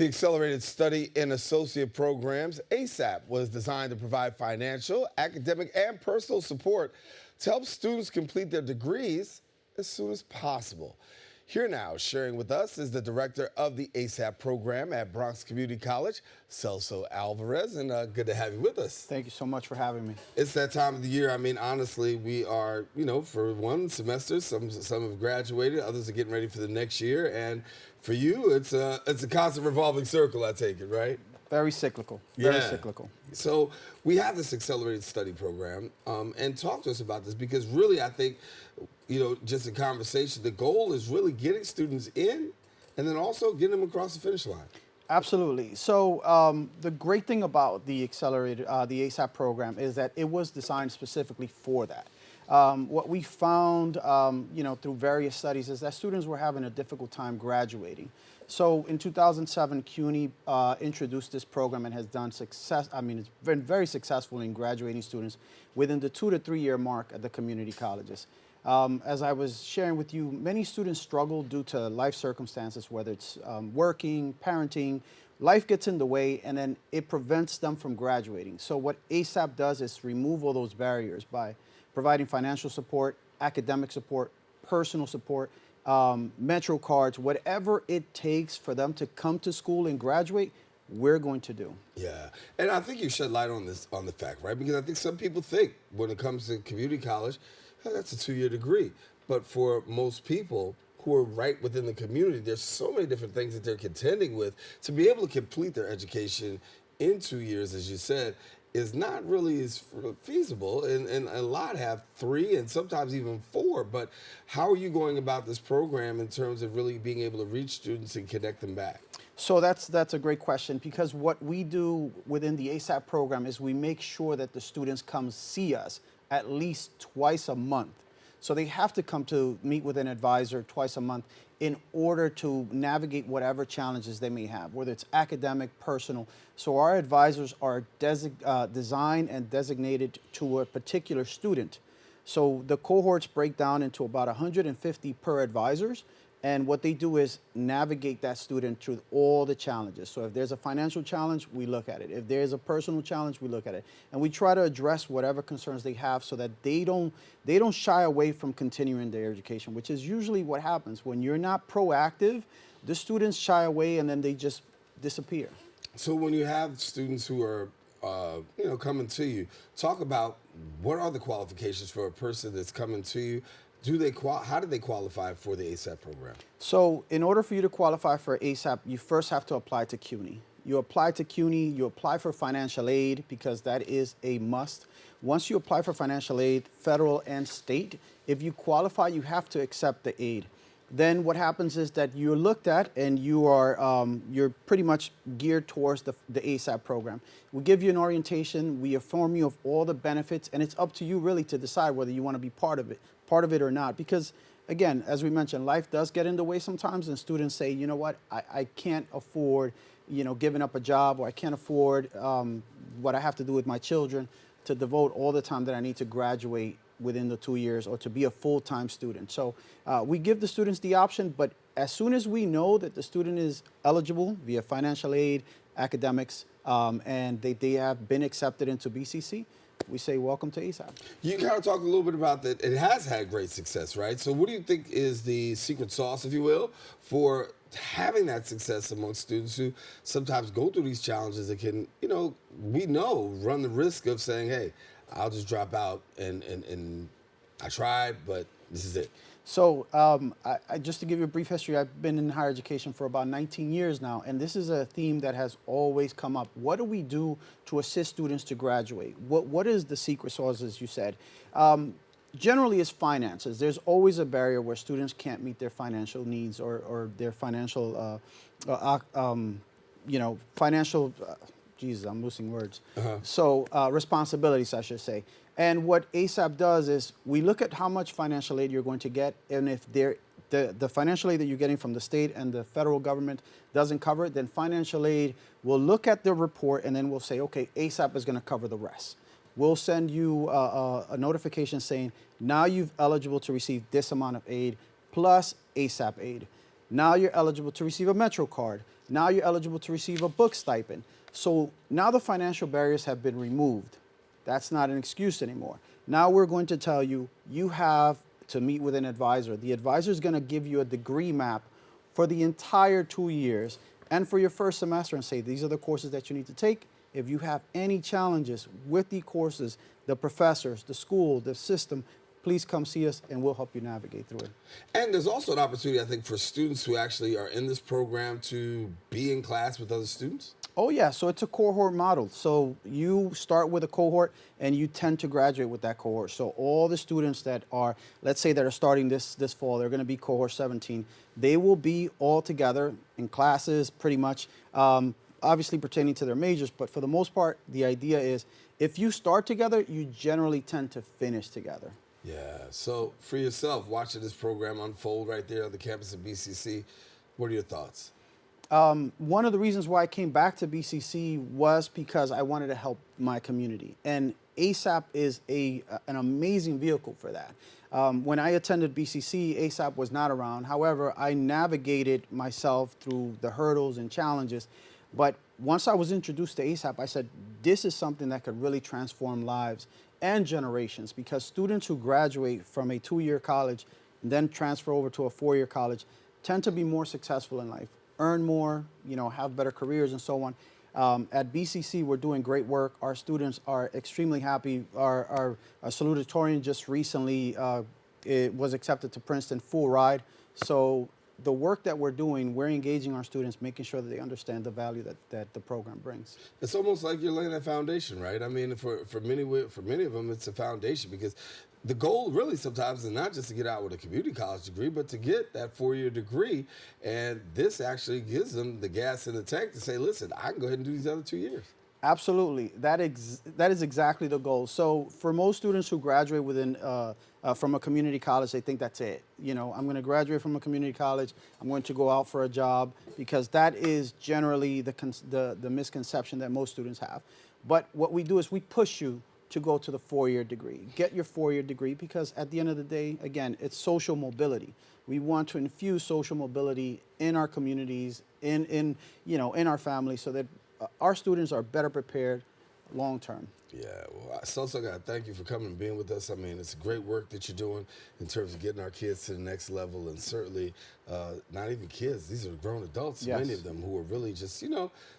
The Accelerated Study in Associate Programs, ASAP, was designed to provide financial, academic, and personal support to help students complete their degrees as soon as possible. Here now, sharing with us, is the director of the ASAP program at Bronx Community College, Celso Alvarez, and good to have you with us. Thank you so much for having me. It's that time of the year. I mean, honestly, we are, for one semester, some have graduated, others are getting ready for the next year, and for you, it's a constant revolving circle, I take it, right? Very cyclical. Very cyclical. So we have this accelerated study program, and talk to us about this, because really, I think, just a conversation, the goal is really getting students in and then also getting them across the finish line. Absolutely. So the great thing about the accelerated, the ASAP program is that it was designed specifically for that. What we found, through various studies is that students were having a difficult time graduating. So in 2007, CUNY introduced this program and has done success. I mean, it's been very successful in graduating students within the 2 to 3 year mark at the community colleges. As I was sharing with you, many students struggle due to life circumstances, whether it's working, parenting. Life gets in the way, and then it prevents them from graduating. So what ASAP does is remove all those barriers by providing financial support, academic support, personal support, Metro cards, whatever it takes for them to come to school and graduate, we're going to do. Yeah, and I think you shed light on this, on the fact, right? Because I think some people think when it comes to community college, hey, that's a 2-year degree. But for most people who are right within the community, there's so many different things that they're contending with. To be able to complete their education in 2 years, as you said, is not really as feasible, and a lot have 3 and sometimes even 4. But how are you going about this program in terms of really being able to reach students and connect them back? So that's a great question, because what we do within the ASAP program is we make sure that the students come see us at least twice a month. So they have to come to meet with an advisor twice a month in order to navigate whatever challenges they may have, whether it's academic, personal. So our advisors are designed and designated to a particular student. So the cohorts break down into about 150 per advisors. And what they do is navigate that student through all the challenges. So if there's a financial challenge, we look at it. If there's a personal challenge, we look at it. And we try to address whatever concerns they have so that they don't shy away from continuing their education, which is usually what happens. When you're not proactive, the students shy away and then they just disappear. So when you have students who are coming to you, talk about what are the qualifications for a person that's coming to you. How do they qualify for the ASAP program? So in order for you to qualify for ASAP, you first have to apply to CUNY. You apply to CUNY, you apply for financial aid, because that is a must. Once you apply for financial aid, federal and state, if you qualify, you have to accept the aid. Then what happens is that you're looked at and you're pretty much geared towards the ASAP program. We give you an orientation, we inform you of all the benefits, and it's up to you really to decide whether you want to be part of it or not. Because again, as we mentioned, life does get in the way sometimes, and students say, you know what, I can't afford, giving up a job, or I can't afford what I have to do with my children to devote all the time that I need to graduate within the 2 years or to be a full-time student. So we give the students the option, but as soon as we know that the student is eligible via financial aid, academics, and they have been accepted into BCC, we say welcome to ASAP. You kind of talked a little bit about that. It has had great success, right? So what do you think is the secret sauce, if you will, for having that success among students who sometimes go through these challenges that can, we know, run the risk of saying, hey, I'll just drop out and I tried, but this is it. So just to give you a brief history, I've been in higher education for about 19 years now, and this is a theme that has always come up. What do we do to assist students to graduate? What is the secret sauce, as you said? Generally, it's finances. There's always a barrier where students can't meet their financial needs or their financial, Jesus, I'm losing words. So responsibilities, I should say. And what ASAP does is we look at how much financial aid you're going to get, and if the financial aid that you're getting from the state and the federal government doesn't cover it, then financial aid will look at the report and then we'll say, okay, ASAP is going to cover the rest. We'll send you a notification saying, now you're eligible to receive this amount of aid plus ASAP aid. Now you're eligible to receive a Metro card. Now you're eligible to receive a book stipend. So now the financial barriers have been removed. That's not an excuse anymore. Now we're going to tell you, you have to meet with an advisor. The advisor is going to give you a degree map for the entire 2 years and for your first semester and say, these are the courses that you need to take. If you have any challenges with the courses, the professors, the school, the system, please come see us and we'll help you navigate through it. And there's also an opportunity, I think, for students who actually are in this program to be in class with other students. Oh yeah, so it's a cohort model. So you start with a cohort and you tend to graduate with that cohort. So all the students that are, let's say that are starting this fall, they're gonna be cohort 17. They will be all together in classes pretty much, obviously pertaining to their majors, but for the most part, the idea is if you start together, you generally tend to finish together. Yeah, so for yourself, watching this program unfold right there on the campus of BCC, what are your thoughts? One of the reasons why I came back to BCC was because I wanted to help my community. And ASAP is an amazing vehicle for that. When I attended BCC, ASAP was not around. However, I navigated myself through the hurdles and challenges. But once I was introduced to ASAP, I said, this is something that could really transform lives and generations, because students who graduate from a 2-year college and then transfer over to a 4-year college tend to be more successful in life, earn more, have better careers and so on. At BCC, we're doing great work. Our students are extremely happy. Our salutatorian just recently it was accepted to Princeton full ride. So the work that we're doing, we're engaging our students, making sure that they understand the value that the program brings. It's almost like you're laying that foundation, right? I mean, for many of them, it's a foundation, because the goal really sometimes is not just to get out with a community college degree, but to get that 4-year degree. And this actually gives them the gas in the tank to say, listen, I can go ahead and do these other 2 years. Absolutely. That is exactly the goal. So for most students who graduate within from a community college, they think that's it. I'm going to graduate from a community college. I'm going to go out for a job, because that is generally the misconception that most students have. But what we do is we push you to go to the 4-year degree. Get your 4-year degree, because at the end of the day, again, it's social mobility. We want to infuse social mobility in our communities, in our families, so that our students are better prepared long term. Yeah, well, Celso, I thank you for coming and being with us. I mean, it's great work that you're doing in terms of getting our kids to the next level, and certainly not even kids. These are grown adults, Yes. many of them, who are really just,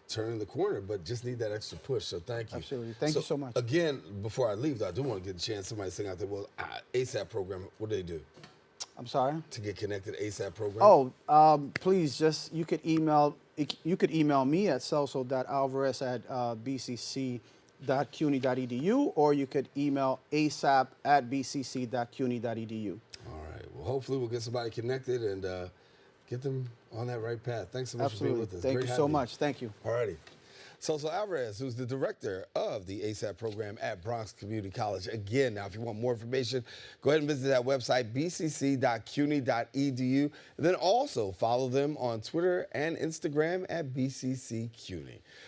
turning the corner, but just need that extra push. So thank you. Absolutely. Thank you so much. Again, before I leave, though, I do want to get a chance, somebody sing out there, well, ASAP program, what do they do I'm sorry? to get connected? ASAP program? Oh, please, you could email me at celso.alvarez@bcc.cuny.edu, or you could email asap@bcc.cuny.edu. All right. Well, hopefully we'll get somebody connected and get them on that right path. Thanks so much for being with us. Thank Great you so having much. Thank you. All righty. Celso Alvarez, who's the director of the ASAP program at Bronx Community College. Again, now, if you want more information, go ahead and visit that website, bcc.cuny.edu. And then also follow them on Twitter and Instagram at BCC CUNY.